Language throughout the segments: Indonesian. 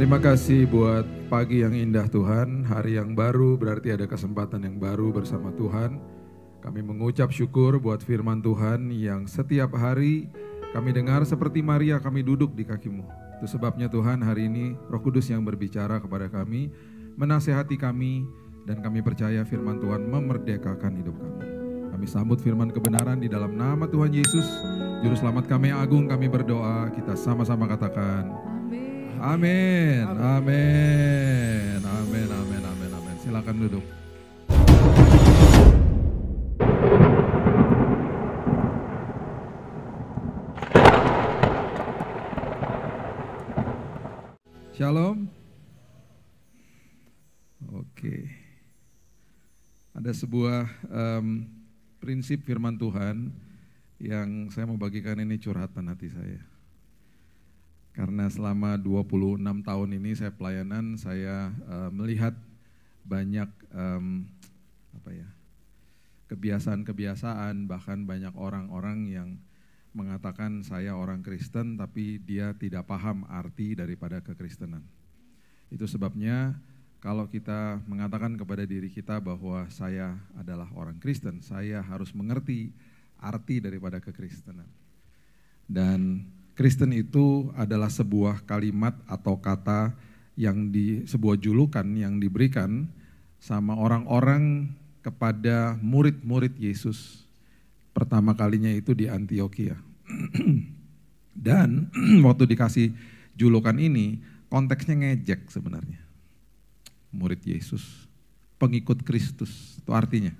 Terima kasih buat pagi yang indah Tuhan, hari yang baru berarti ada kesempatan yang baru bersama Tuhan. Kami mengucap syukur buat firman Tuhan yang setiap hari kami dengar seperti Maria kami duduk di kaki-Mu. Itu sebabnya Tuhan hari ini Roh Kudus yang berbicara kepada kami, menasehati kami, dan kami percaya firman Tuhan memerdekakan hidup kami. Kami sambut firman kebenaran di dalam nama Tuhan Yesus, Juru Selamat kami yang agung, kami berdoa, kita sama-sama katakan, amin, amin, amin, amin, amin, amin. Silakan duduk. Shalom. Oke. Ada sebuah prinsip firman Tuhan yang saya mau bagikan, ini curhatan hati saya. Karena selama 26 tahun ini saya pelayanan, saya melihat banyak kebiasaan-kebiasaan, bahkan banyak orang-orang yang mengatakan saya orang Kristen tapi dia tidak paham arti daripada kekristenan. Itu sebabnya kalau kita mengatakan kepada diri kita bahwa saya adalah orang Kristen, saya harus mengerti arti daripada kekristenan. Dan Kristen itu adalah sebuah kalimat atau kata yang sebuah julukan yang diberikan sama orang-orang kepada murid-murid Yesus. Pertama kalinya itu di Antioquia. Dan waktu dikasih julukan ini, konteksnya ngejek sebenarnya. Murid Yesus, pengikut Kristus, itu artinya.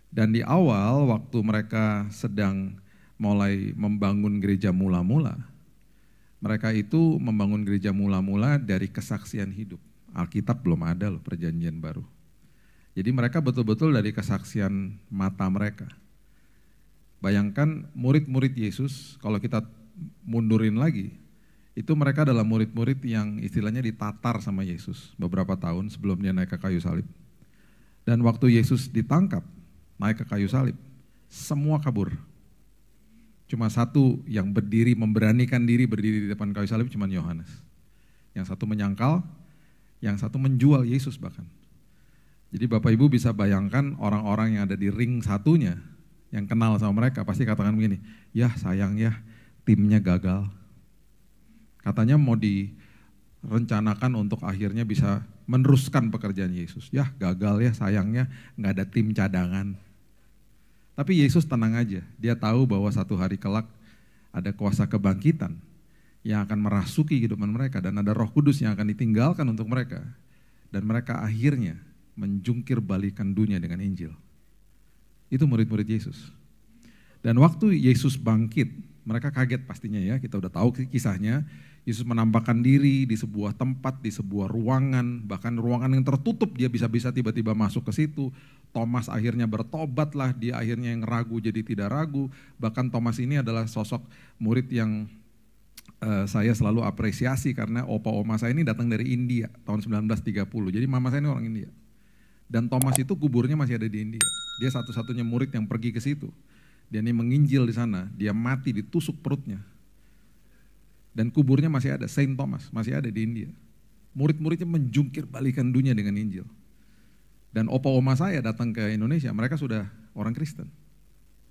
Dan di awal waktu mereka sedang mulai membangun gereja mula-mula, mereka itu membangun gereja mula-mula dari kesaksian hidup. Alkitab belum ada loh, perjanjian baru. Jadi mereka betul-betul dari kesaksian mata mereka. Bayangkan murid-murid Yesus, kalau kita mundurin lagi, itu mereka adalah murid-murid yang istilahnya ditatar sama Yesus beberapa tahun sebelum dia naik ke kayu salib. Dan waktu Yesus ditangkap, naik ke kayu salib, semua kabur. Cuma satu yang memberanikan diri berdiri di depan kayu salib cuma Yohanes. Yang satu menyangkal, yang satu menjual Yesus bahkan. Jadi Bapak Ibu bisa bayangkan orang-orang yang ada di ring satunya, yang kenal sama mereka pasti katakan begini, ya sayang ya timnya gagal. Katanya mau direncanakan untuk akhirnya bisa meneruskan pekerjaan Yesus. Ya gagal ya, sayangnya nggak ada tim cadangan. Tapi Yesus tenang aja, dia tahu bahwa satu hari kelak ada kuasa kebangkitan yang akan merasuki kehidupan mereka dan ada Roh Kudus yang akan ditinggalkan untuk mereka. Dan mereka akhirnya menjungkir balikan dunia dengan Injil. Itu murid-murid Yesus. Dan waktu Yesus bangkit, mereka kaget pastinya ya, kita udah tahu kisahnya. Yesus menampakkan diri di sebuah tempat, di sebuah ruangan, bahkan ruangan yang tertutup dia bisa-bisa tiba-tiba masuk ke situ. Thomas akhirnya bertobat lah, dia akhirnya yang ragu jadi tidak ragu. Bahkan Thomas ini adalah sosok murid yang saya selalu apresiasi karena opa-oma saya ini datang dari India tahun 1930. Jadi mama saya ini orang India. Dan Thomas itu kuburnya masih ada di India. Dia satu-satunya murid yang pergi ke situ. Dia ini menginjil di sana, dia mati ditusuk perutnya. Dan kuburnya masih ada, Saint Thomas masih ada di India. Murid-muridnya menjungkir balikan dunia dengan Injil. Dan opa-oma saya datang ke Indonesia, mereka sudah orang Kristen.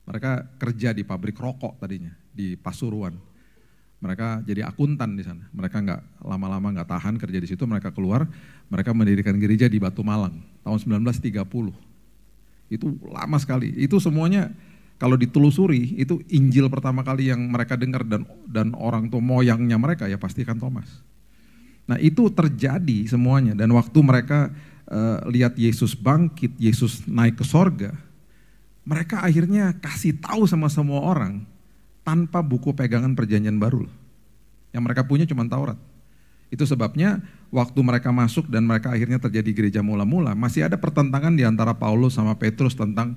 Mereka kerja di pabrik rokok tadinya, di Pasuruan. Mereka jadi akuntan di sana. Mereka nggak lama-lama nggak tahan kerja di situ. Mereka keluar, mereka mendirikan gereja di Batu Malang tahun 1930. Itu lama sekali. Itu semuanya kalau ditelusuri itu Injil pertama kali yang mereka dengar dan orang tua moyangnya mereka ya pastikan Thomas. Nah itu terjadi semuanya dan waktu mereka lihat Yesus bangkit, Yesus naik ke sorga, mereka akhirnya kasih tahu sama semua orang tanpa buku pegangan perjanjian baru. Yang mereka punya cuma Taurat. Itu sebabnya waktu mereka masuk dan mereka akhirnya terjadi gereja mula-mula, masih ada pertentangan di antara Paulus sama Petrus tentang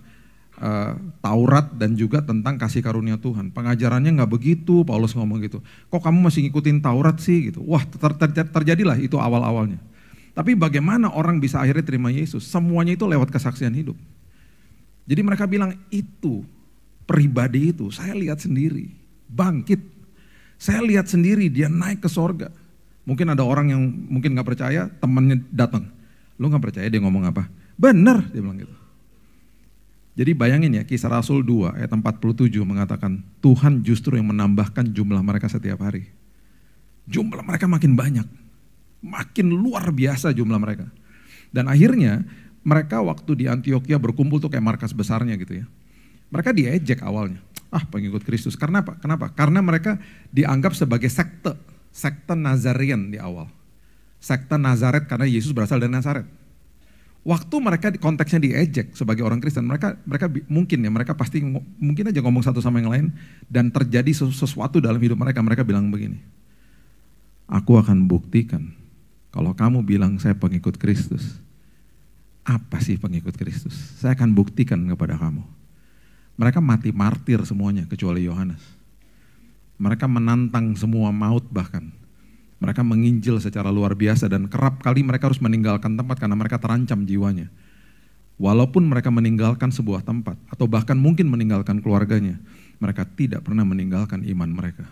Taurat dan juga tentang kasih karunia Tuhan. Pengajarannya nggak begitu, Paulus ngomong gitu. Kok kamu masih ngikutin Taurat sih gitu. Wah terjadilah itu awal-awalnya. Tapi bagaimana orang bisa akhirnya terima Yesus? Semuanya itu lewat kesaksian hidup. Jadi mereka bilang itu pribadi itu saya lihat sendiri, bangkit. Saya lihat sendiri dia naik ke sorga. Mungkin ada orang yang mungkin gak percaya, temannya datang. Lu gak percaya dia ngomong apa? Bener, dia bilang gitu. Jadi bayangin ya, Kisah Rasul 2 ayat 47 mengatakan Tuhan justru yang menambahkan jumlah mereka setiap hari. Jumlah mereka makin banyak, makin luar biasa jumlah mereka. Dan akhirnya mereka waktu di Antioquia berkumpul tuh kayak markas besarnya gitu ya. Mereka diejek awalnya, pengikut Kristus. Karena apa? Kenapa? Karena mereka dianggap sebagai sekte Nazarian di awal. Sekte Nazaret karena Yesus berasal dari Nazaret. Waktu mereka konteksnya diejek sebagai orang Kristen, mereka mereka pasti mungkin aja ngomong satu sama yang lain dan terjadi sesuatu dalam hidup mereka. Mereka bilang begini, aku akan buktikan kalau kamu bilang saya pengikut Kristus. Apa sih pengikut Kristus? Saya akan buktikan kepada kamu. Mereka mati martir semuanya kecuali Yohanes. Mereka menantang semua maut bahkan. Mereka menginjil secara luar biasa dan kerap kali mereka harus meninggalkan tempat karena mereka terancam jiwanya. Walaupun mereka meninggalkan sebuah tempat atau bahkan mungkin meninggalkan keluarganya, mereka tidak pernah meninggalkan iman mereka.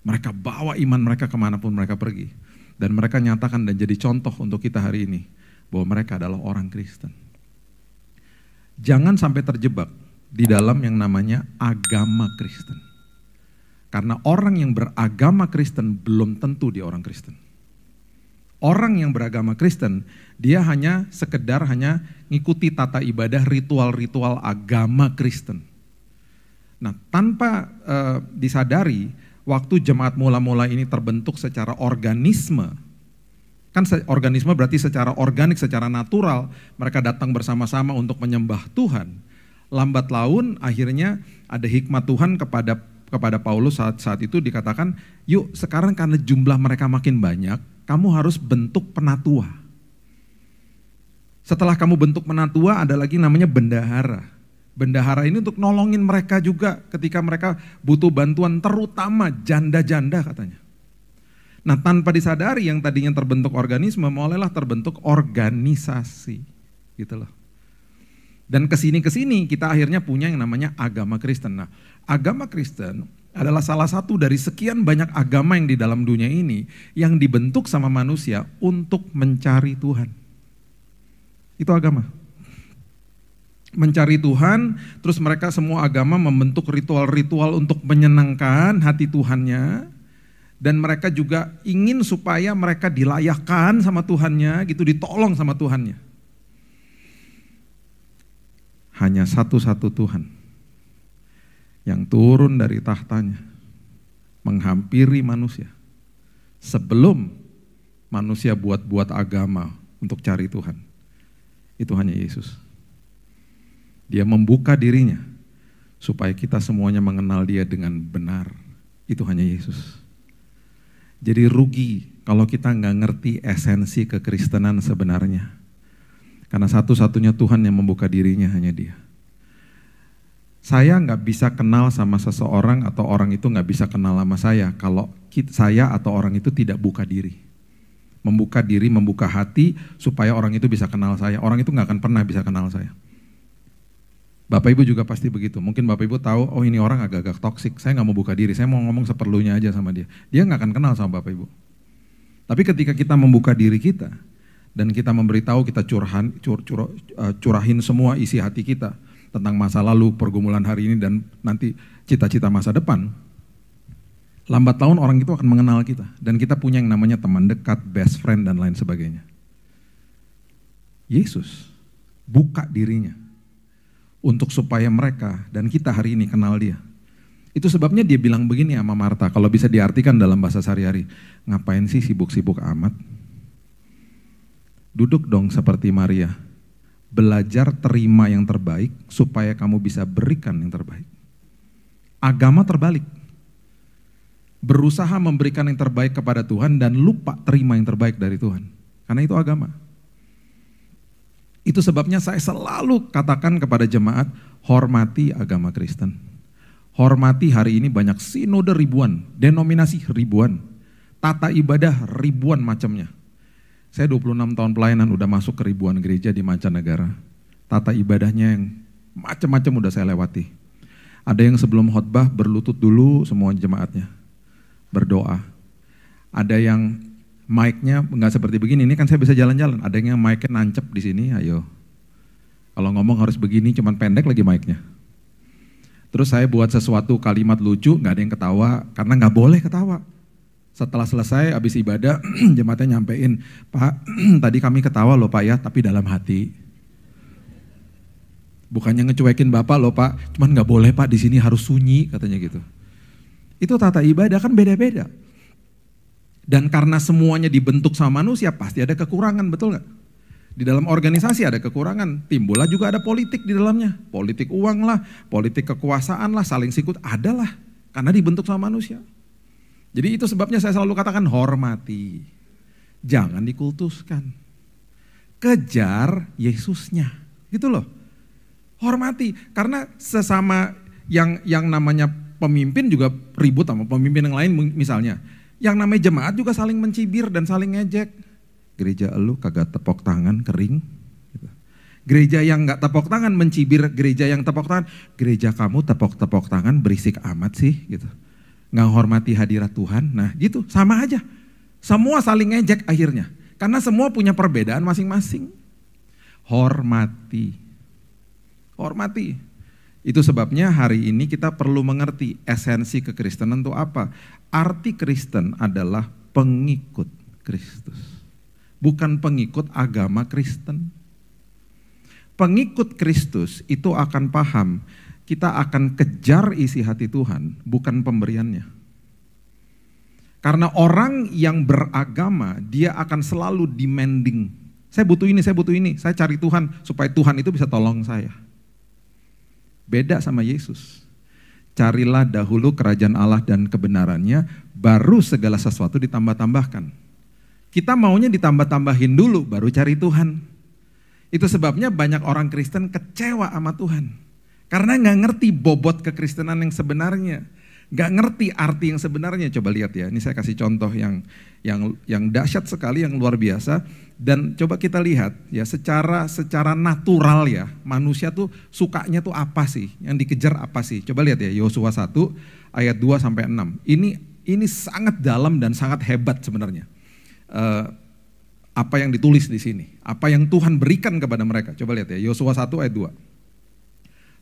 Mereka bawa iman mereka kemanapun mereka pergi. Dan mereka nyatakan dan jadi contoh untuk kita hari ini bahwa mereka adalah orang Kristen. Jangan sampai terjebak di dalam yang namanya agama Kristen. Karena orang yang beragama Kristen belum tentu dia orang Kristen. Orang yang beragama Kristen, dia hanya sekedar ngikuti tata ibadah ritual-ritual agama Kristen. Nah, tanpa disadari, waktu jemaat mula-mula ini terbentuk secara organisme, kan organisme berarti secara organik, secara natural, mereka datang bersama-sama untuk menyembah Tuhan. Lambat laun akhirnya ada hikmat Tuhan kepada Paulus saat itu dikatakan, yuk sekarang karena jumlah mereka makin banyak, kamu harus bentuk penatua. Setelah kamu bentuk penatua ada lagi namanya bendahara. Bendahara ini untuk nolongin mereka juga ketika mereka butuh bantuan, terutama janda-janda katanya. Nah, tanpa disadari yang tadinya terbentuk organisme, mulailah terbentuk organisasi gitu loh. Dan kesini kita akhirnya punya yang namanya agama Kristen. Nah, agama Kristen adalah salah satu dari sekian banyak agama yang di dalam dunia ini yang dibentuk sama manusia untuk mencari Tuhan. Itu agama. Mencari Tuhan, terus mereka semua agama membentuk ritual-ritual untuk menyenangkan hati Tuhannya. Dan mereka juga ingin supaya mereka dilayakkan sama Tuhannya, gitu, ditolong sama Tuhannya. Hanya satu-satu Tuhan yang turun dari tahtanya, menghampiri manusia. Sebelum manusia buat agama untuk cari Tuhan, itu hanya Yesus. Dia membuka dirinya supaya kita semuanya mengenal dia dengan benar. Itu hanya Yesus. Jadi rugi kalau kita nggak ngerti esensi kekristenan sebenarnya. Karena satu-satunya Tuhan yang membuka dirinya hanya dia. Saya nggak bisa kenal sama seseorang atau orang itu nggak bisa kenal sama saya kalau saya atau orang itu tidak buka diri. Membuka diri, membuka hati supaya orang itu bisa kenal saya. Orang itu nggak akan pernah bisa kenal saya. Bapak Ibu juga pasti begitu. Mungkin Bapak Ibu tahu, oh ini orang agak-agak toksik. Saya nggak mau buka diri, saya mau ngomong seperlunya aja sama dia. Dia nggak akan kenal sama Bapak Ibu. Tapi ketika kita membuka diri kita, dan kita memberitahu, kita curahin semua isi hati kita tentang masa lalu, pergumulan hari ini, dan nanti cita-cita masa depan. Lambat laun orang itu akan mengenal kita. Dan kita punya yang namanya teman dekat, best friend, dan lain sebagainya. Yesus buka dirinya untuk supaya mereka dan kita hari ini kenal dia. Itu sebabnya dia bilang begini sama Marta, kalau bisa diartikan dalam bahasa sehari-hari, ngapain sih sibuk-sibuk amat? Duduk dong seperti Maria, belajar terima yang terbaik supaya kamu bisa berikan yang terbaik. Agama terbalik. Berusaha memberikan yang terbaik kepada Tuhan dan lupa terima yang terbaik dari Tuhan. Karena itu agama. Itu sebabnya saya selalu katakan kepada jemaat, hormati agama Kristen. Hormati hari ini banyak sinode ribuan, denominasi ribuan, tata ibadah ribuan macamnya. Saya 26 tahun pelayanan udah masuk ke ribuan gereja di mancanegara. Tata ibadahnya yang macam-macam udah saya lewati. Ada yang sebelum khotbah berlutut dulu semua jemaatnya. Berdoa. Ada yang mic-nya nggak seperti begini, ini kan saya bisa jalan-jalan. Ada yang mic-nya nancep di sini, ayo. Kalau ngomong harus begini, cuman pendek lagi mic-nya. Terus saya buat sesuatu kalimat lucu, nggak ada yang ketawa, karena nggak boleh ketawa. Setelah selesai, habis ibadah, jemaatnya nyampein, Pak, tadi kami ketawa loh Pak ya, tapi dalam hati. Bukannya ngecuekin Bapak loh Pak, cuman nggak boleh Pak, di sini harus sunyi, katanya gitu. Itu tata ibadah kan beda-beda. Dan karena semuanya dibentuk sama manusia, pasti ada kekurangan, betul nggak? Di dalam organisasi ada kekurangan, timbullah juga ada politik di dalamnya. Politik uang lah, politik kekuasaan lah, saling sikut, adalah. Karena dibentuk sama manusia. Jadi itu sebabnya saya selalu katakan hormati. Jangan dikultuskan. Kejar Yesusnya, gitu loh. Hormati, karena sesama yang namanya pemimpin juga ribut sama pemimpin yang lain misalnya. Yang namanya jemaat juga saling mencibir dan saling ngejek. Gereja elu kagak tepok tangan kering. Gereja yang gak tepok tangan mencibir gereja yang tepok tangan. Gereja kamu tepok-tepok tangan berisik amat sih gitu. Gak hormati hadirat Tuhan. Nah gitu sama aja. Semua saling ngejek akhirnya. Karena semua punya perbedaan masing-masing. Hormati. Hormati. Itu sebabnya hari ini kita perlu mengerti esensi kekristenan itu apa. Arti Kristen adalah pengikut Kristus. Bukan pengikut agama Kristen. Pengikut Kristus itu akan paham, kita akan kejar isi hati Tuhan, bukan pemberiannya. Karena orang yang beragama, dia akan selalu demanding. Saya butuh ini, saya cari Tuhan, supaya Tuhan itu bisa tolong saya. Beda sama Yesus. Carilah dahulu kerajaan Allah dan kebenarannya, baru segala sesuatu ditambah-tambahkan. Kita maunya ditambah-tambahin dulu, baru cari Tuhan. Itu sebabnya banyak orang Kristen kecewa sama Tuhan. Karena gak ngerti bobot kekristenan yang sebenarnya. Gak ngerti arti yang sebenarnya. Coba lihat ya, ini saya kasih contoh yang dahsyat sekali, yang luar biasa. Dan coba kita lihat ya, secara natural ya, manusia tuh sukanya tuh apa sih? Yang dikejar apa sih? Coba lihat ya, Yosua 1 ayat 2-6. Ini sangat dalam dan sangat hebat sebenarnya. Apa yang ditulis di sini, apa yang Tuhan berikan kepada mereka. Coba lihat ya, Yosua 1 ayat 2.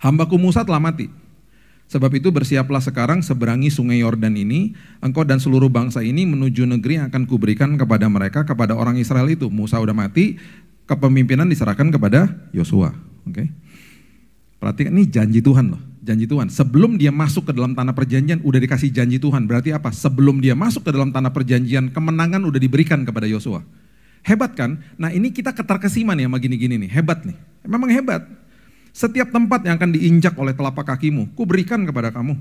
Hambaku Musa telah mati. Sebab itu bersiaplah sekarang seberangi sungai Yordan ini, engkau dan seluruh bangsa ini menuju negeri yang akan kuberikan kepada mereka, kepada orang Israel itu. Musa udah mati, kepemimpinan diserahkan kepada Yosua. Oke. Perhatikan, ini janji Tuhan loh, janji Tuhan. Sebelum dia masuk ke dalam tanah perjanjian udah dikasih janji Tuhan. Berarti apa? Sebelum dia masuk ke dalam tanah perjanjian, kemenangan udah diberikan kepada Yosua. Hebat kan? Nah ini kita keterkesima nih sama gini-gini nih, hebat nih. Memang hebat. Setiap tempat yang akan diinjak oleh telapak kakimu, ku berikan kepada kamu.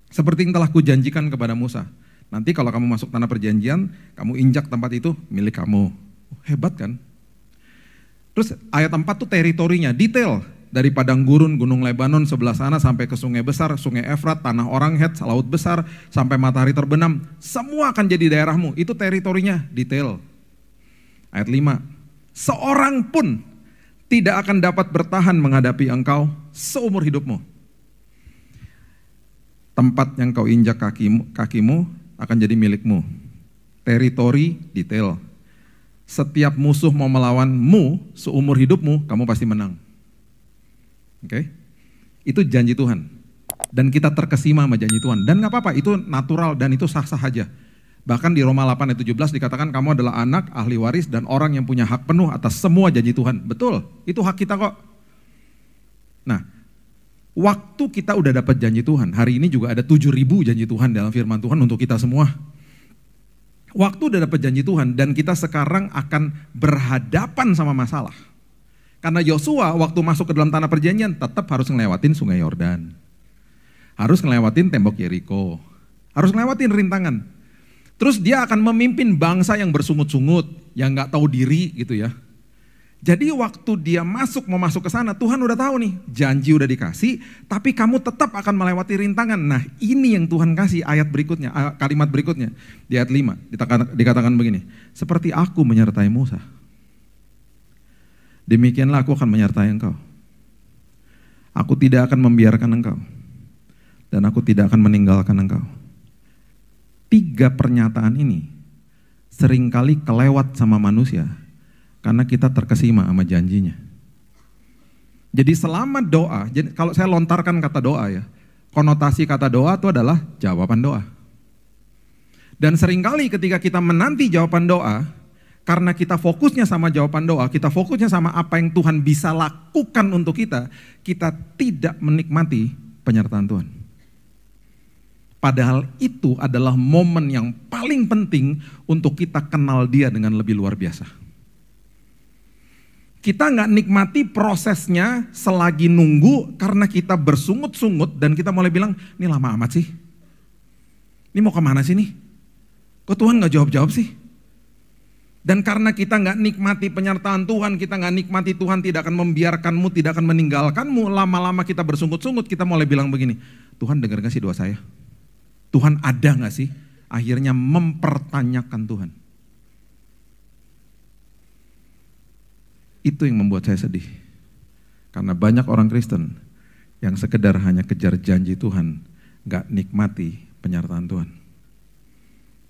Seperti yang telah kujanjikan kepada Musa. Nanti kalau kamu masuk tanah perjanjian, kamu injak tempat itu milik kamu. Hebat kan? Terus ayat 4 tuh teritorinya, detail. Dari padang gurun, gunung Lebanon sebelah sana sampai ke sungai besar, sungai Efrat, tanah orang Het, laut besar, sampai matahari terbenam. Semua akan jadi daerahmu, itu teritorinya, detail. Ayat 5, seorang pun tidak akan dapat bertahan menghadapi engkau seumur hidupmu. Tempat yang kau injak kakimu akan jadi milikmu. Teritori detail. Setiap musuh mau melawanmu seumur hidupmu, kamu pasti menang. Oke? Itu janji Tuhan. Dan kita terkesima sama janji Tuhan. Dan gak apa-apa, itu natural dan itu sah-sah aja. Bahkan di Roma 8 ayat 17 dikatakan kamu adalah anak, ahli waris, dan orang yang punya hak penuh atas semua janji Tuhan. Betul, itu hak kita kok. Nah, waktu kita udah dapat janji Tuhan, hari ini juga ada 7.000 janji Tuhan dalam firman Tuhan untuk kita semua. Waktu udah dapat janji Tuhan dan kita sekarang akan berhadapan sama masalah. Karena Yosua waktu masuk ke dalam tanah perjanjian tetap harus ngelewatin sungai Yordan. Harus ngelewatin tembok Yeriko. Harus ngelewatin rintangan. Terus dia akan memimpin bangsa yang bersungut-sungut, yang gak tahu diri gitu ya. Jadi waktu dia mau masuk ke sana, Tuhan udah tahu nih, janji udah dikasih, tapi kamu tetap akan melewati rintangan. Nah ini yang Tuhan kasih ayat berikutnya, kalimat berikutnya. Di ayat 5 dikatakan begini, seperti aku menyertai Musa, demikianlah aku akan menyertai engkau. Aku tidak akan membiarkan engkau, dan aku tidak akan meninggalkan engkau. 3 pernyataan ini seringkali kelewat sama manusia karena kita terkesima sama janjinya. Jadi selama doa, jadi kalau saya lontarkan kata doa ya, konotasi kata doa itu adalah jawaban doa. Dan seringkali ketika kita menanti jawaban doa, karena kita fokusnya sama jawaban doa, kita fokusnya sama apa yang Tuhan bisa lakukan untuk kita tidak menikmati penyertaan Tuhan. Padahal itu adalah momen yang paling penting untuk kita kenal Dia dengan lebih luar biasa. Kita nggak nikmati prosesnya selagi nunggu karena kita bersungut-sungut dan kita mulai bilang, ini lama amat sih. Ini mau kemana sih nih? Kok Tuhan nggak jawab-jawab sih? Dan karena kita nggak nikmati penyertaan Tuhan, kita nggak nikmati Tuhan tidak akan membiarkanmu, tidak akan meninggalkanmu. Lama-lama kita bersungut-sungut, kita mulai bilang begini, Tuhan dengar nggak sih doa saya? Tuhan ada nggak sih? Akhirnya mempertanyakan Tuhan. Itu yang membuat saya sedih. Karena banyak orang Kristen yang sekedar hanya kejar janji Tuhan, nggak nikmati penyertaan Tuhan.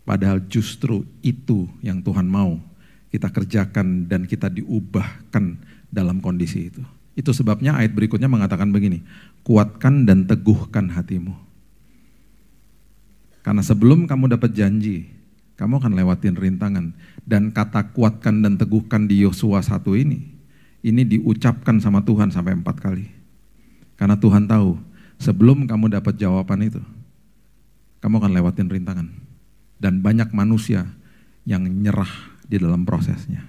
Padahal justru itu yang Tuhan mau kita kerjakan dan kita diubahkan dalam kondisi itu. Itu sebabnya ayat berikutnya mengatakan begini, kuatkan dan teguhkan hatimu. Karena sebelum kamu dapat janji, kamu akan lewatin rintangan. Dan kata kuatkan dan teguhkan di Yosua 1 ini diucapkan sama Tuhan sampai 4 kali. Karena Tuhan tahu, sebelum kamu dapat jawaban itu, kamu akan lewatin rintangan. Dan banyak manusia yang nyerah di dalam prosesnya.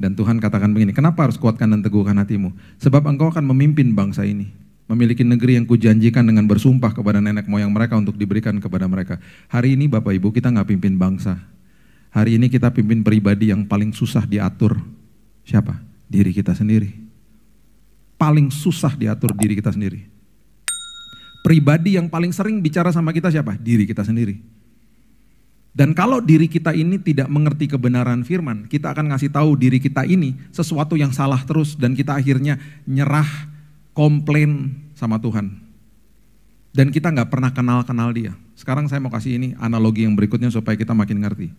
Dan Tuhan katakan begini, kenapa harus kuatkan dan teguhkan hatimu? Sebab engkau akan memimpin bangsa ini. Memiliki negeri yang kujanjikan dengan bersumpah kepada nenek moyang mereka untuk diberikan kepada mereka. Hari ini Bapak Ibu kita nggak pimpin bangsa. Hari ini kita pimpin pribadi yang paling susah diatur. Siapa? Diri kita sendiri. Paling susah diatur diri kita sendiri. Pribadi yang paling sering bicara sama kita siapa? Diri kita sendiri. Dan kalau diri kita ini tidak mengerti kebenaran firman, kita akan ngasih tahu diri kita ini sesuatu yang salah terus dan kita akhirnya nyerah, komplain sama Tuhan. Dan kita nggak pernah kenal Dia. Sekarang saya mau kasih ini analogi yang berikutnya supaya kita makin ngerti.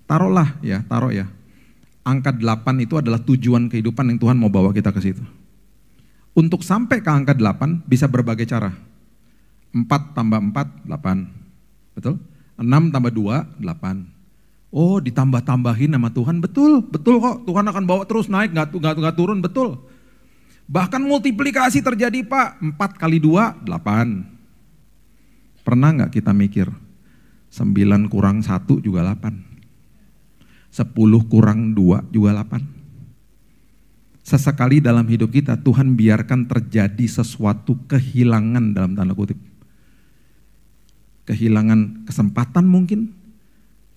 Taruh ya. Angka 8 itu adalah tujuan kehidupan yang Tuhan mau bawa kita ke situ. Untuk sampai ke angka 8 bisa berbagai cara. 4 tambah 4, 8. Betul? 6 tambah 2, 8. Oh ditambah-tambahin sama Tuhan, betul kok. Tuhan akan bawa terus naik, gak turun, betul. Bahkan multiplikasi terjadi Pak, 4 kali 2, 8. Pernah gak kita mikir, 9 kurang 1 juga 8. 10 kurang 2 juga 8. Sesekali dalam hidup kita Tuhan biarkan terjadi sesuatu kehilangan dalam tanda kutip. Kehilangan kesempatan mungkin,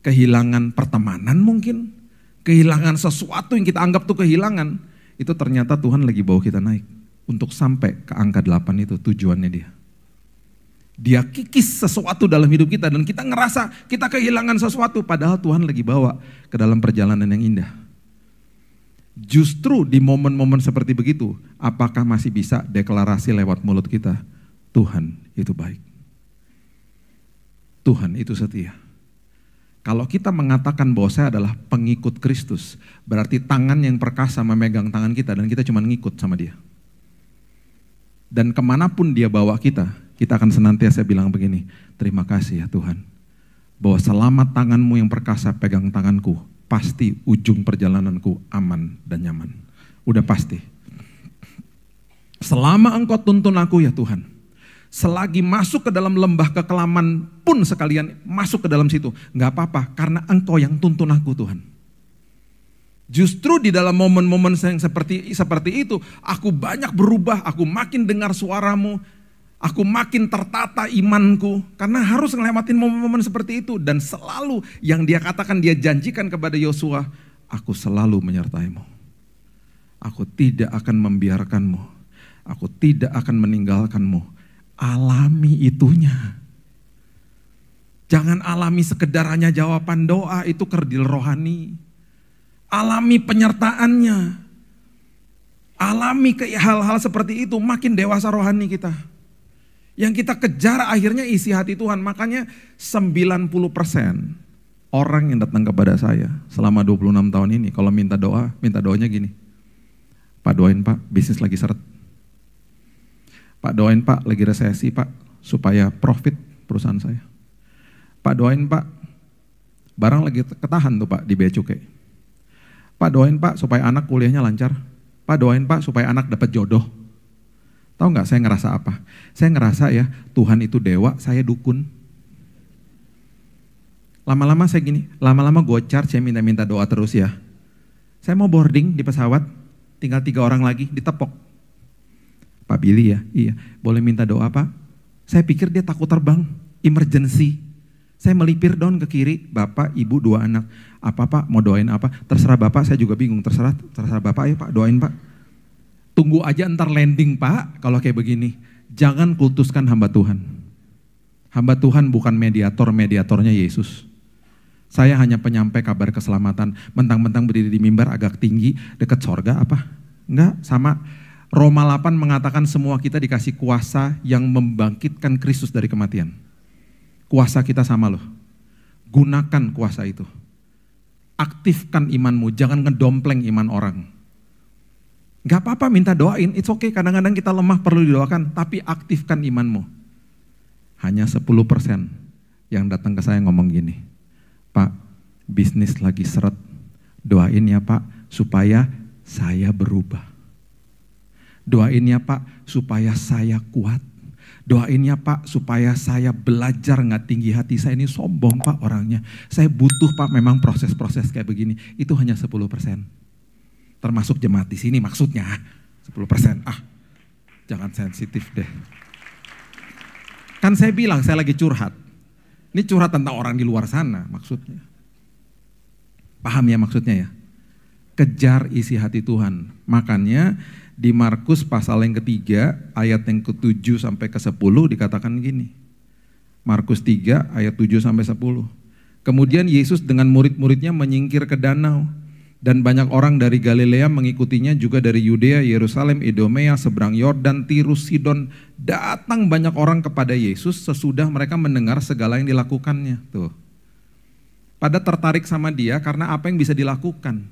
kehilangan pertemanan mungkin, kehilangan sesuatu yang kita anggap tuh kehilangan. Itu ternyata Tuhan lagi bawa kita naik. Untuk sampai ke angka 8 itu tujuannya Dia. Dia kikis sesuatu dalam hidup kita dan kita ngerasa kita kehilangan sesuatu. Padahal Tuhan lagi bawa ke dalam perjalanan yang indah. Justru di momen-momen seperti begitu, apakah masih bisa deklarasi lewat mulut kita, Tuhan itu baik. Tuhan itu setia. Kalau kita mengatakan bahwa saya adalah pengikut Kristus, berarti tangan yang perkasa memegang tangan kita dan kita cuma ngikut sama Dia. Dan kemanapun Dia bawa kita akan senantiasa bilang begini, terima kasih ya Tuhan, bahwa selama tanganmu yang perkasa pegang tanganku, pasti ujung perjalananku aman dan nyaman. Udah pasti. Selama Engkau tuntun aku ya Tuhan, selagi masuk ke dalam lembah kekelaman pun sekalian masuk ke dalam situ. Gak apa-apa, karena Engkau yang tuntun aku Tuhan. Justru di dalam momen-momen yang seperti itu, aku banyak berubah, aku makin dengar suaramu, aku makin tertata imanku. Karena harus ngelewatin momen-momen seperti itu. Dan selalu yang Dia katakan, Dia janjikan kepada Yosua, aku selalu menyertaimu. Aku tidak akan membiarkanmu, aku tidak akan meninggalkanmu. Alami itunya. Jangan alami sekedar hanya jawaban doa, itu kerdil rohani. Alami penyertaannya. Alami hal-hal seperti itu, makin dewasa rohani kita. Yang kita kejar akhirnya isi hati Tuhan. Makanya 90% orang yang datang kepada saya selama 26 tahun ini, kalau minta doanya gini. Pak doain Pak, bisnis lagi seret. Pak doain Pak, lagi resesi Pak, supaya profit perusahaan saya. Pak doain Pak, barang lagi ketahan tuh Pak di bea cukai. Pak doain Pak supaya anak kuliahnya lancar. Pak doain Pak supaya anak dapat jodoh. Tahu nggak saya ngerasa apa? Saya ngerasa ya Tuhan itu dewa, saya dukun. Lama-lama saya gini, lama-lama gocar, saya minta-minta doa terus ya. Saya mau boarding di pesawat, tinggal 3 orang lagi, ditepok. Pak Billy ya, iya, boleh minta doa Pak? Saya pikir dia takut terbang, emergency. Saya melipir down ke kiri, Bapak, Ibu, 2 anak. Apa Pak, mau doain apa? Terserah Bapak, saya juga bingung, terserah Bapak ya Pak, doain Pak. Tunggu aja ntar landing Pak, kalau kayak begini. Jangan kultuskan hamba Tuhan. Hamba Tuhan bukan mediatornya Yesus. Saya hanya penyampai kabar keselamatan. Mentang-mentang berdiri di mimbar agak tinggi, dekat sorga apa? Enggak, sama. Roma 8 mengatakan semua kita dikasih kuasa yang membangkitkan Kristus dari kematian. Kuasa kita sama loh. Gunakan kuasa itu. Aktifkan imanmu, jangan ngedompleng iman orang. Gak apa-apa minta doain, it's okay. Kadang-kadang kita lemah perlu didoakan, tapi aktifkan imanmu. Hanya 10% yang datang ke saya ngomong gini, Pak, bisnis lagi seret, doain ya Pak, supaya saya berubah. Doain ya Pak, supaya saya kuat. Doain ya Pak, supaya saya belajar gak tinggi hati. Saya ini sombong Pak orangnya. Saya butuh Pak memang proses-proses kayak begini. Itu hanya 10%. Termasuk jemaat di sini maksudnya 10%. Jangan sensitif deh. Kan saya bilang saya lagi curhat. Ini curhat tentang orang di luar sana maksudnya. Paham ya maksudnya ya? Kejar isi hati Tuhan. Makanya di Markus pasal yang ketiga ayat yang ke-7 sampai ke-10 dikatakan gini. Markus 3 ayat 7 sampai 10. Kemudian Yesus dengan murid-muridnya menyingkir ke danau. Dan banyak orang dari Galilea mengikutinya, juga dari Yudea, Yerusalem, Idumea, seberang Yordan, Tirus, Sidon. Datang banyak orang kepada Yesus sesudah mereka mendengar segala yang dilakukannya. Tuh. Pada tertarik sama dia karena apa yang bisa dilakukan.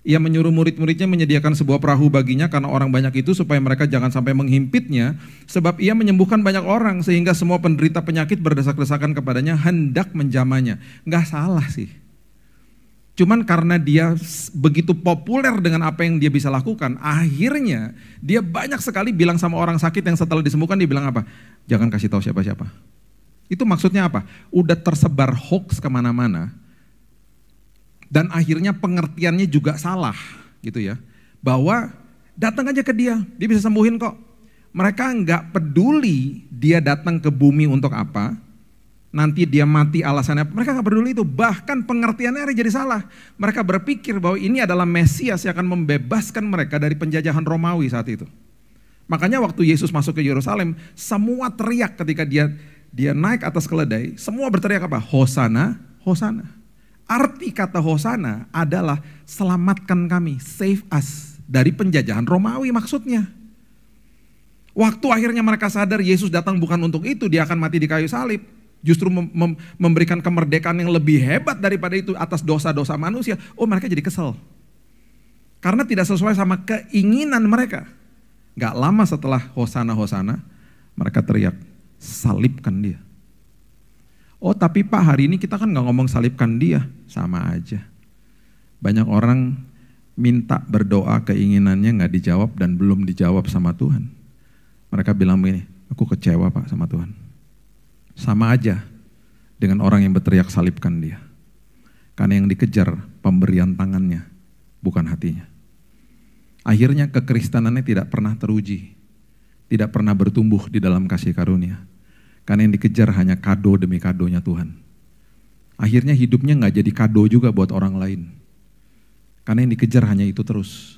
Ia menyuruh murid-muridnya menyediakan sebuah perahu baginya karena orang banyak itu supaya mereka jangan sampai menghimpitnya. Sebab ia menyembuhkan banyak orang sehingga semua penderita penyakit berdesak-desakan kepadanya hendak menjamahnya. Nggak salah sih. Cuman karena dia begitu populer dengan apa yang dia bisa lakukan, akhirnya dia banyak sekali bilang sama orang sakit yang setelah disembuhkan dia bilang apa? Jangan kasih tahu siapa-siapa. Itu maksudnya apa? Udah tersebar hoax kemana-mana dan akhirnya pengertiannya juga salah gitu ya. Bahwa datang aja ke dia bisa sembuhin kok. Mereka nggak peduli dia datang ke bumi untuk apa. Nanti dia mati alasannya, mereka gak peduli itu. Bahkan pengertiannya jadi salah. Mereka berpikir bahwa ini adalah Mesias yang akan membebaskan mereka dari penjajahan Romawi saat itu. Makanya waktu Yesus masuk ke Yerusalem, semua teriak ketika dia naik atas keledai, semua berteriak apa? Hosana, Hosana. Arti kata Hosana adalah selamatkan kami, save us dari penjajahan Romawi maksudnya. Waktu akhirnya mereka sadar Yesus datang bukan untuk itu, dia akan mati di kayu salib. Justru memberikan kemerdekaan yang lebih hebat daripada itu atas dosa-dosa manusia. Oh, mereka jadi kesel. Karena tidak sesuai sama keinginan mereka. Gak lama setelah Hosana, Hosana, mereka teriak, salibkan dia. Oh tapi Pak, hari ini kita kan gak ngomong salibkan dia. Sama aja. Banyak orang minta berdoa keinginannya gak dijawab dan belum dijawab sama Tuhan. Mereka bilang begini, aku kecewa Pak sama Tuhan. Sama aja dengan orang yang berteriak salibkan dia. Karena yang dikejar pemberian tangannya, bukan hatinya. Akhirnya kekristenannya tidak pernah teruji. Tidak pernah bertumbuh di dalam kasih karunia. Karena yang dikejar hanya kado demi kadonya Tuhan. Akhirnya hidupnya gak jadi kado juga buat orang lain. Karena yang dikejar hanya itu terus.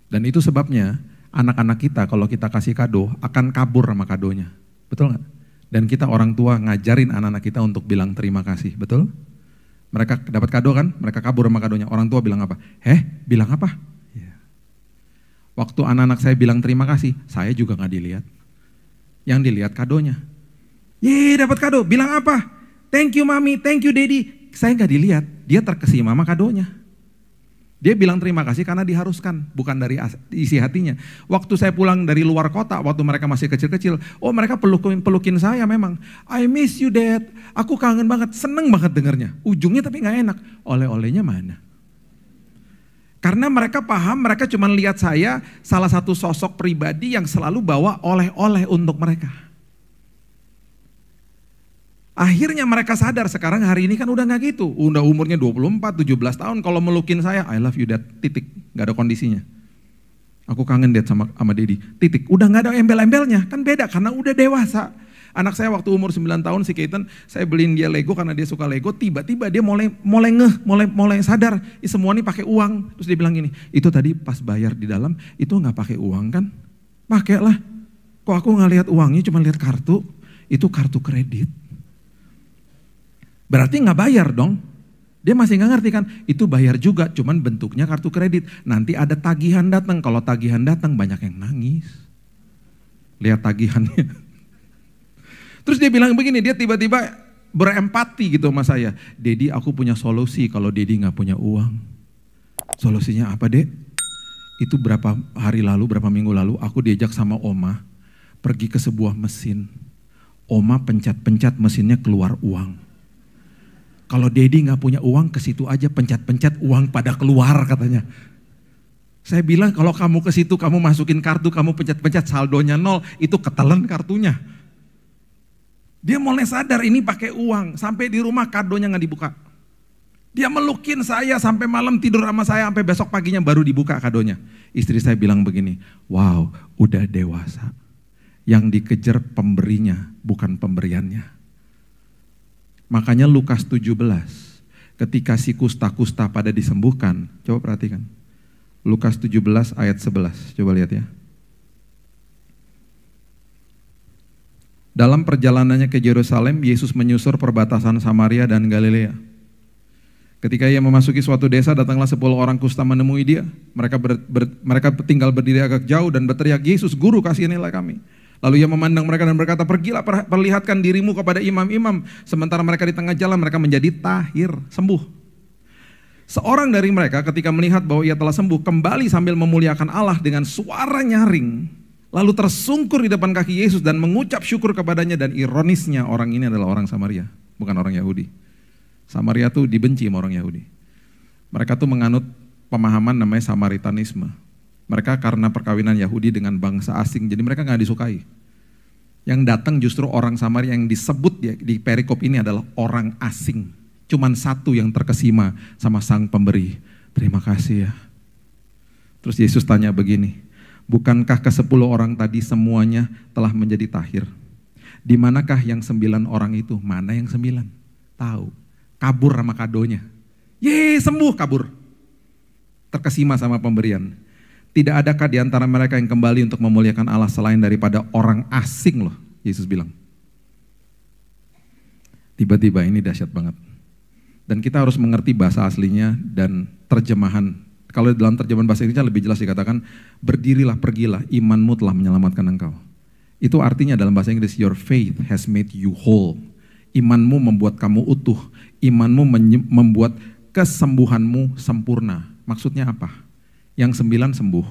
Dan itu sebabnya anak-anak kita kalau kita kasih kado akan kabur sama kadonya. Betul gak? Dan kita orang tua ngajarin anak-anak kita untuk bilang terima kasih, betul? Mereka dapat kado kan, mereka kabur sama kadonya. Orang tua bilang apa? Bilang apa? Ya. Waktu anak-anak saya bilang terima kasih, saya juga gak dilihat. Yang dilihat kadonya. Dapat kado, bilang apa? Thank you mami, thank you daddy. Saya nggak dilihat, dia terkesima sama kadonya. Dia bilang terima kasih karena diharuskan, bukan dari isi hatinya. Waktu saya pulang dari luar kota, waktu mereka masih kecil-kecil, mereka pelukin saya memang. I miss you dad, aku kangen banget, seneng banget dengernya. Ujungnya tapi gak enak, oleh-olehnya mana? Karena mereka paham, mereka cuma lihat saya salah satu sosok pribadi yang selalu bawa oleh-oleh untuk mereka. Akhirnya mereka sadar sekarang hari ini kan udah gak gitu. Udah umurnya 24, 17 tahun kalau melukin saya, I love you dad, titik. Gak ada kondisinya. Aku kangen dad sama daddy, titik. Udah gak ada embel-embelnya, kan beda karena udah dewasa. Anak saya waktu umur 9 tahun si Keaton, saya beliin dia Lego karena dia suka Lego, tiba-tiba dia mulai sadar, semua ini pakai uang. Terus dia bilang gini, itu tadi pas bayar di dalam, itu gak pakai uang kan? Pakailah. Kok aku gak lihat uangnya, cuma lihat kartu, itu kartu kredit. Berarti gak bayar dong. Dia masih gak ngerti kan, itu bayar juga, cuman bentuknya kartu kredit. Nanti ada tagihan datang, kalau tagihan datang banyak yang nangis. Lihat tagihannya. Terus dia bilang begini, dia tiba-tiba berempati gitu sama saya. Dedi, aku punya solusi kalau Dedi gak punya uang. Solusinya apa dek? Itu berapa hari lalu, berapa minggu lalu, aku diajak sama Oma pergi ke sebuah mesin. Oma pencet-pencet mesinnya keluar uang. Kalau Dedi gak punya uang, ke situ aja pencet-pencet uang pada keluar katanya. Saya bilang kalau kamu ke situ, kamu masukin kartu, kamu pencet-pencet saldonya 0, itu ketelan kartunya. Dia mulai sadar ini pakai uang, sampai di rumah kadonya gak dibuka. Dia melukin saya sampai malam tidur sama saya, sampai besok paginya baru dibuka kadonya. Istri saya bilang begini, wow udah dewasa. Yang dikejar pemberinya, bukan pemberiannya. Makanya Lukas 17, ketika si kusta-kusta pada disembuhkan, coba perhatikan. Lukas 17 ayat 11, coba lihat ya. Dalam perjalanannya ke Yerusalem, Yesus menyusur perbatasan Samaria dan Galilea. Ketika ia memasuki suatu desa, datanglah 10 orang kusta menemui dia. Mereka tinggal berdiri agak jauh dan berteriak, Yesus, Guru, kasihanilah kami. Lalu ia memandang mereka dan berkata, pergilah perlihatkan dirimu kepada imam-imam. Sementara mereka di tengah jalan, mereka menjadi tahir, sembuh. Seorang dari mereka ketika melihat bahwa ia telah sembuh, kembali sambil memuliakan Allah dengan suara nyaring. Lalu tersungkur di depan kaki Yesus dan mengucap syukur kepadanya. Dan ironisnya orang ini adalah orang Samaria, bukan orang Yahudi. Samaria tuh dibenci sama orang Yahudi. Mereka tuh menganut pemahaman namanya Samaritanisme. Mereka karena perkawinan Yahudi dengan bangsa asing, jadi mereka gak disukai. Yang datang justru orang Samaria yang disebut di perikop ini adalah orang asing. Cuman satu yang terkesima sama sang pemberi. Terima kasih ya. Terus Yesus tanya begini, bukankah ke-10 orang tadi semuanya telah menjadi tahir? Di manakah yang 9 orang itu? Mana yang 9? Tahu. Kabur sama kadonya. Yeay, sembuh, kabur. Terkesima sama pemberian. Tidak adakah di antara mereka yang kembali untuk memuliakan Allah selain daripada orang asing loh, Yesus bilang. Tiba-tiba ini dahsyat banget. Dan kita harus mengerti bahasa aslinya dan terjemahan. Kalau dalam terjemahan bahasa Inggrisnya lebih jelas dikatakan, berdirilah, pergilah, imanmu telah menyelamatkan engkau. Itu artinya dalam bahasa Inggris, your faith has made you whole. Imanmu membuat kamu utuh. Imanmu membuat kesembuhanmu sempurna. Maksudnya apa? Yang 9 sembuh,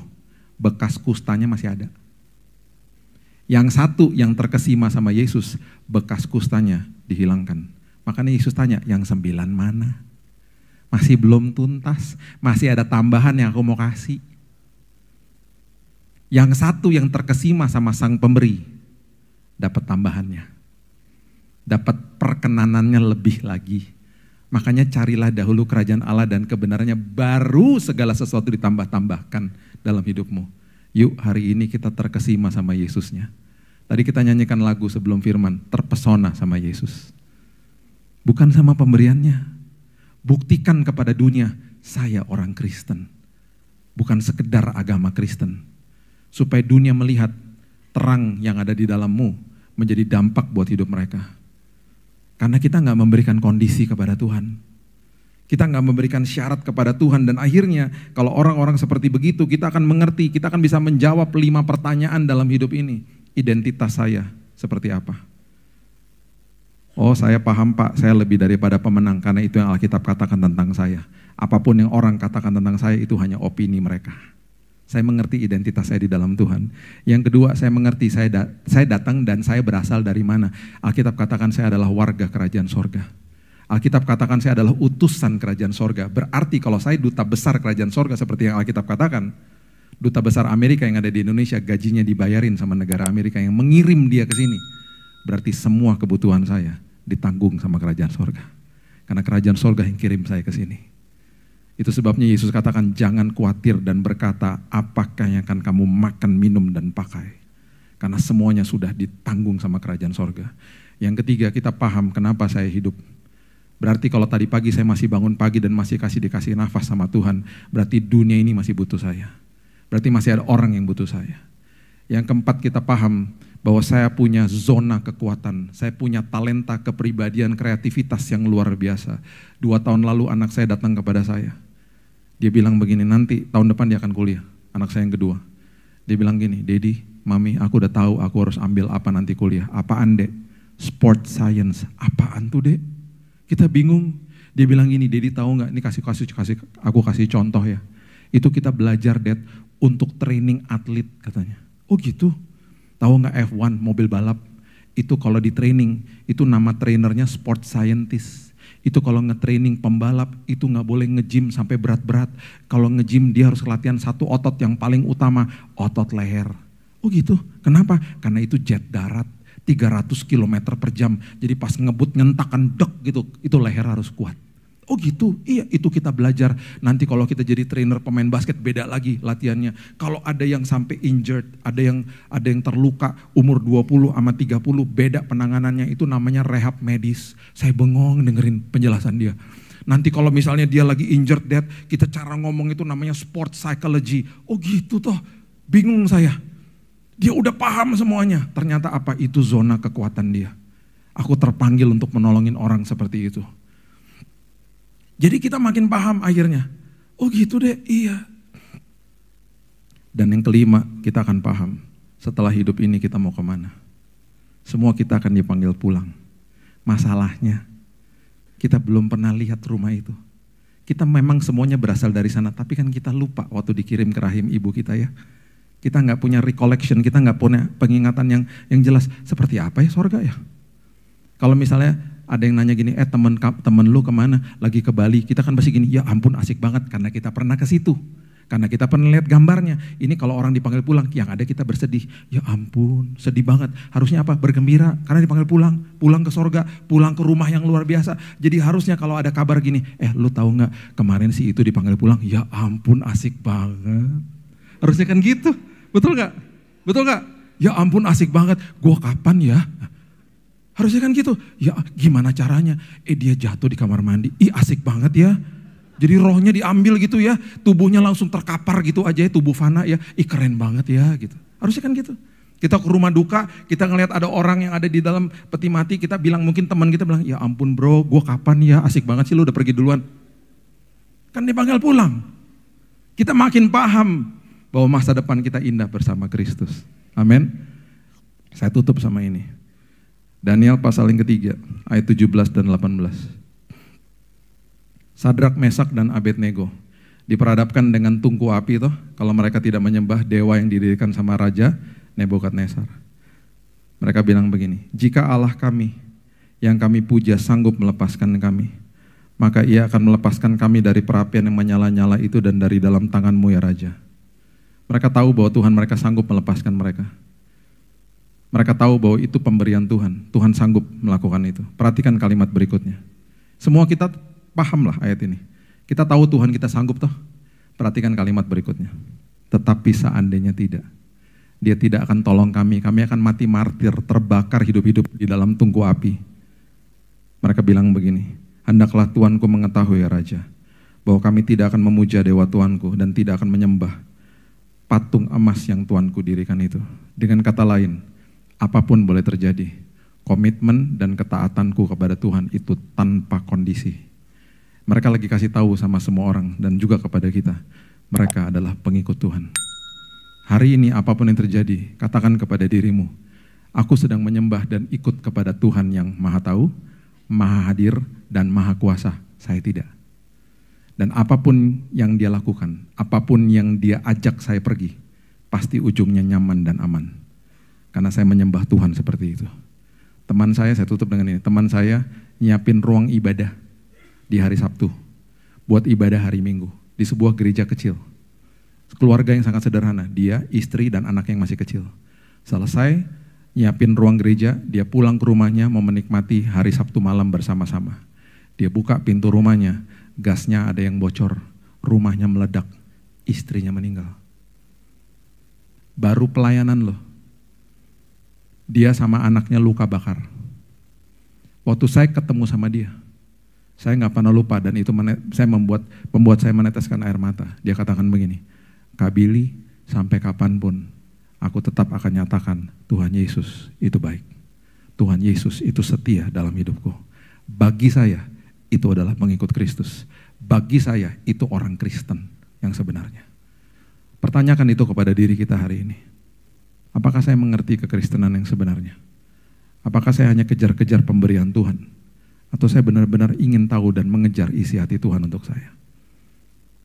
bekas kustanya masih ada. Yang satu yang terkesima sama Yesus, bekas kustanya dihilangkan. Makanya Yesus tanya, yang 9 mana? Masih belum tuntas, masih ada tambahan yang aku mau kasih. Yang satu yang terkesima sama sang pemberi, dapat tambahannya. Dapat perkenanannya lebih lagi. Makanya carilah dahulu kerajaan Allah dan kebenarannya, baru segala sesuatu ditambah-tambahkan dalam hidupmu. Yuk hari ini kita terkesima sama Yesusnya. Tadi kita nyanyikan lagu sebelum firman, terpesona sama Yesus. Bukan sama pemberiannya. Buktikan kepada dunia, saya orang Kristen. Bukan sekedar agama Kristen. Supaya dunia melihat terang yang ada di dalammu menjadi dampak buat hidup mereka. Karena kita gak memberikan kondisi kepada Tuhan. Kita gak memberikan syarat kepada Tuhan. Dan akhirnya kalau orang-orang seperti begitu, kita akan mengerti, kita akan bisa menjawab 5 pertanyaan dalam hidup ini. Identitas saya seperti apa? Oh saya paham Pak, saya lebih daripada pemenang karena itu yang Alkitab katakan tentang saya. Apapun yang orang katakan tentang saya itu hanya opini mereka. Saya mengerti identitas saya di dalam Tuhan. Yang kedua, saya mengerti saya datang dan saya berasal dari mana. Alkitab katakan saya adalah warga kerajaan sorga. Alkitab katakan saya adalah utusan kerajaan sorga. Berarti kalau saya duta besar kerajaan sorga seperti yang Alkitab katakan, duta besar Amerika yang ada di Indonesia gajinya dibayarin sama negara Amerika yang mengirim dia ke sini. Berarti semua kebutuhan saya ditanggung sama kerajaan sorga. Karena kerajaan sorga yang kirim saya ke sini. Itu sebabnya Yesus katakan jangan khawatir dan berkata apakah yang akan kamu makan, minum, dan pakai. Karena semuanya sudah ditanggung sama kerajaan sorga. Yang ketiga kita paham kenapa saya hidup. Berarti kalau tadi pagi saya masih bangun pagi dan masih dikasih nafas sama Tuhan. Berarti dunia ini masih butuh saya. Berarti masih ada orang yang butuh saya. Yang keempat kita paham bahwa saya punya zona kekuatan. Saya punya talenta, kepribadian, kreativitas yang luar biasa. 2 tahun lalu anak saya datang kepada saya. Dia bilang begini, nanti tahun depan dia akan kuliah. Anak saya yang kedua. Dia bilang gini, Daddy, Mami aku udah tahu aku harus ambil apa nanti kuliah. Apaan Dek? Sport science. Apaan tuh Dek? Kita bingung. Dia bilang gini, Daddy tahu nggak? Ini aku kasih contoh ya. Itu kita belajar Dad untuk training atlet katanya. Oh gitu? Tahu nggak F1 mobil balap? Itu kalau di training, itu nama trainernya sport scientist. Itu kalau nge-training pembalap, itu nggak boleh nge-gym sampai berat-berat. Kalau nge-gym dia harus latihan satu otot yang paling utama, otot leher. Oh gitu, kenapa? Karena itu jet darat, 300 km per jam. Jadi pas ngebut nyentakan dek gitu, itu leher harus kuat. Oh gitu, iya itu kita belajar. Nanti kalau kita jadi trainer pemain basket beda lagi latihannya. Kalau ada yang sampai injured, ada yang terluka umur 20 sama 30 beda penanganannya, itu namanya rehab medis. Saya bengong dengerin penjelasan dia. Nanti kalau misalnya dia lagi injured Dad, kita cara ngomong itu namanya sport psychology. Oh gitu toh, bingung saya. Dia udah paham semuanya. Ternyata apa? Itu zona kekuatan dia. Aku terpanggil untuk menolongin orang seperti itu. Jadi kita makin paham akhirnya. Oh gitu deh, iya. Dan yang kelima, kita akan paham. Setelah hidup ini kita mau kemana. Semua kita akan dipanggil pulang. Masalahnya, kita belum pernah lihat rumah itu. Kita memang semuanya berasal dari sana, tapi kan kita lupa waktu dikirim ke rahim ibu kita ya. Kita nggak punya recollection, kita nggak punya pengingatan yang jelas. Seperti apa ya sorga ya? Kalau misalnya ada yang nanya gini, temen lu kemana? Lagi ke Bali. Kita kan pasti gini, ya ampun asik banget karena kita pernah ke situ. Karena kita pernah lihat gambarnya. Ini kalau orang dipanggil pulang, yang ada kita bersedih. Ya ampun, sedih banget. Harusnya apa? Bergembira karena dipanggil pulang. Pulang ke sorga, pulang ke rumah yang luar biasa. Jadi harusnya kalau ada kabar gini, lu tahu nggak kemarin si itu dipanggil pulang? Ya ampun asik banget. Harusnya kan gitu, betul nggak? Betul nggak? Ya ampun asik banget. Gua kapan ya? Harusnya kan gitu. Ya gimana caranya? Dia jatuh di kamar mandi. Asik banget ya. Jadi rohnya diambil gitu ya. Tubuhnya langsung terkapar gitu aja ya. Tubuh fana ya. Keren banget ya gitu. Harusnya kan gitu. Kita ke rumah duka. Kita ngelihat ada orang yang ada di dalam peti mati. Kita bilang, mungkin teman kita bilang, ya ampun bro, gue kapan ya? Asik banget sih lu udah pergi duluan. Kan dipanggil pulang. Kita makin paham bahwa masa depan kita indah bersama Kristus. Amin. Saya tutup sama ini. Daniel pasal yang ketiga, ayat 17 dan 18. Sadrak, Mesak, dan Abednego diperhadapkan dengan tungku api toh, kalau mereka tidak menyembah dewa yang didirikan sama Raja Nebukadnezar. Mereka bilang begini, jika Allah kami yang kami puja sanggup melepaskan kami, maka ia akan melepaskan kami dari perapian yang menyala-nyala itu dan dari dalam tanganmu ya Raja. Mereka tahu bahwa Tuhan mereka sanggup melepaskan mereka. Mereka tahu bahwa itu pemberian Tuhan. Tuhan sanggup melakukan itu. Perhatikan kalimat berikutnya. Semua kita pahamlah ayat ini. Kita tahu Tuhan kita sanggup toh. Perhatikan kalimat berikutnya. Tetapi seandainya tidak. Dia tidak akan tolong kami. Kami akan mati martir, terbakar hidup-hidup di dalam tungku api. Mereka bilang begini. Hendaklah Tuanku mengetahui ya Raja. Bahwa kami tidak akan memuja dewa Tuanku. Dan tidak akan menyembah patung emas yang Tuanku dirikan itu. Dengan kata lain, apapun boleh terjadi, komitmen dan ketaatanku kepada Tuhan itu tanpa kondisi. Mereka lagi kasih tahu sama semua orang dan juga kepada kita, mereka adalah pengikut Tuhan. Hari ini apapun yang terjadi, katakan kepada dirimu, Aku sedang menyembah dan ikut kepada Tuhan yang maha tahu, maha hadir, dan maha kuasa. Saya tidak. Dan apapun yang dia lakukan, apapun yang dia ajak saya pergi, pasti ujungnya nyaman dan aman. Karena saya menyembah Tuhan seperti itu. Teman saya tutup dengan ini, teman saya nyiapin ruang ibadah di hari Sabtu, buat ibadah hari Minggu, di sebuah gereja kecil. Keluarga yang sangat sederhana, dia, istri, dan anak yang masih kecil. Selesai nyiapin ruang gereja, dia pulang ke rumahnya mau menikmati hari Sabtu malam bersama-sama. Dia buka pintu rumahnya, gasnya ada yang bocor, rumahnya meledak, istrinya meninggal. Baru pelayanan loh. Dia sama anaknya luka bakar. Waktu saya ketemu sama dia, saya nggak pernah lupa dan itu membuat saya meneteskan air mata. Dia katakan begini, Kak Billy, sampai kapanpun aku tetap akan nyatakan Tuhan Yesus itu baik. Tuhan Yesus itu setia dalam hidupku. Bagi saya itu adalah mengikut Kristus. Bagi saya itu orang Kristen yang sebenarnya. Pertanyakan itu kepada diri kita hari ini. Apakah saya mengerti kekristenan yang sebenarnya? Apakah saya hanya kejar-kejar pemberian Tuhan? Atau saya benar-benar ingin tahu dan mengejar isi hati Tuhan untuk saya?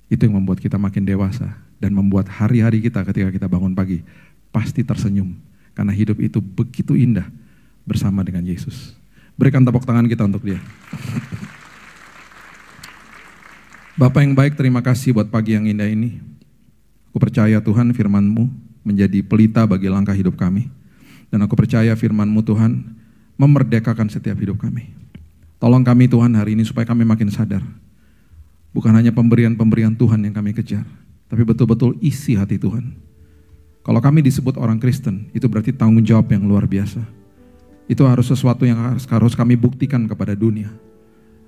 Itu yang membuat kita makin dewasa dan membuat hari-hari kita ketika kita bangun pagi pasti tersenyum. Karena hidup itu begitu indah bersama dengan Yesus. Berikan tepuk tangan kita untuk dia. Bapa yang baik, terima kasih buat pagi yang indah ini. Aku percaya Tuhan firman-Mu menjadi pelita bagi langkah hidup kami. Dan aku percaya firman-Mu Tuhan memerdekakan setiap hidup kami. Tolong kami Tuhan hari ini supaya kami makin sadar. Bukan hanya pemberian-pemberian Tuhan yang kami kejar, tapi betul-betul isi hati Tuhan. Kalau kami disebut orang Kristen, itu berarti tanggung jawab yang luar biasa. Itu harus sesuatu yang harus kami buktikan kepada dunia.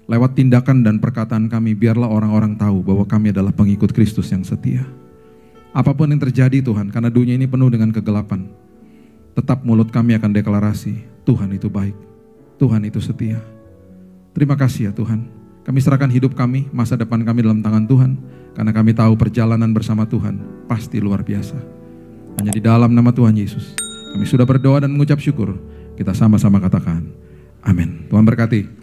Lewat tindakan dan perkataan kami, biarlah orang-orang tahu bahwa kami adalah pengikut Kristus yang setia. Apapun yang terjadi Tuhan, karena dunia ini penuh dengan kegelapan, tetap mulut kami akan deklarasi, Tuhan itu baik, Tuhan itu setia. Terima kasih ya Tuhan. Kami serahkan hidup kami, masa depan kami dalam tangan Tuhan, karena kami tahu perjalanan bersama Tuhan pasti luar biasa. Hanya di dalam nama Tuhan Yesus, kami sudah berdoa dan mengucap syukur. Kita sama-sama katakan, amin. Tuhan berkati.